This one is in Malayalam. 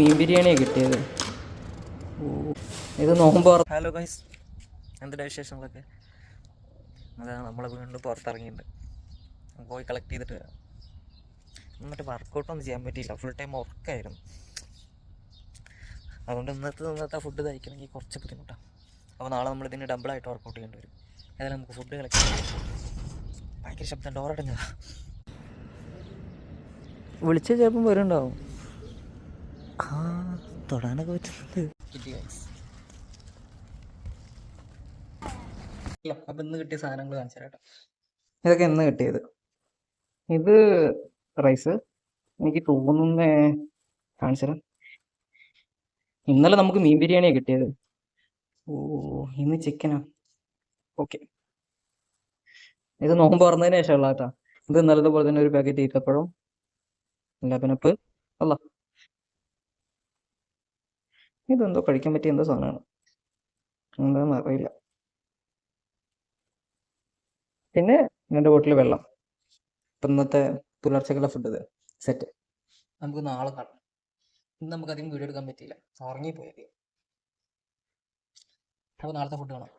മീൻ ബിരിയാണിയാണ് കിട്ടിയത്. ഇത് നോമ്പ്. ഹലോ ഗൈസ്, എന്തിൻ്റെ വിശേഷങ്ങളൊക്കെ? അതാണ് നമ്മൾ വീണ്ടും പുറത്തിറങ്ങിയിട്ടുണ്ട്. പോയി കളക്ട് ചെയ്തിട്ട് വരാം. എന്നിട്ട് വർക്കൗട്ടൊന്നും ചെയ്യാൻ പറ്റിയില്ല, ഫുൾ ടൈം ഉറക്കമായിരുന്നു. അതുകൊണ്ട് ഇന്നത്തെ ഫുഡ് കഴിക്കണമെങ്കിൽ കുറച്ച് ബുദ്ധിമുട്ടാണ്. അപ്പോൾ നാളെ നമ്മളിതിന് ഡബിളായിട്ട് വർക്കൗട്ട് ചെയ്യേണ്ടി വരും. ഏതായാലും നമുക്ക് ഫുഡ് കളക്ട് ചെയ്യാം. ഭയങ്കര ശബ്ദം, ഡോറടഞ്ഞതാ. വിളിച്ച ചിലപ്പം വരുന്നുണ്ടാവും. തൊടാനൊക്കെ പറ്റുന്നുണ്ട്. അപ്പം ഇന്ന് കിട്ടിയ സാധനങ്ങൾ കാണിച്ചു തരാം. ഇതൊക്കെ ഇന്ന് കിട്ടിയത്. ഇത് റൈസ് എനിക്ക് തോന്നുന്നേ കാണിച്ചു. ഇന്നലെ നമുക്ക് മീൻ ബിരിയാണിയാണ് കിട്ടിയത്. ഇന്ന് ചിക്കനാ. ഓക്കെ, ഇത് നോമ്പ് തുറന്നതിന് ശേഷമുള്ള കേട്ടോ. ഇത് ഇന്നലത്തെ പോലെ തന്നെ ഒരു പാക്കറ്റ് ഈത്തപ്പഴം, ലബനപ്പ്. അല്ല, ഇതെന്തോ കഴിക്കാൻ പറ്റിയ എന്തോ സാധനമാണ്, എന്താണെന്ന് അറിയില്ല. പിന്നെ എൻ്റെ ബോട്ടിൽ വെള്ളം. ഇപ്പം ഇന്നത്തെ പുലർച്ചക്കുള്ള ഫുഡ് ഇത് സെറ്റ്. നമുക്ക് നാളെ കാണാം. ഇന്ന് നമുക്കധികം വീഡിയോ എടുക്കാൻ പറ്റിയില്ല, ഉറങ്ങിപ്പോയത്. അപ്പോൾ നാളത്തെ ഫുഡ് കാണാം.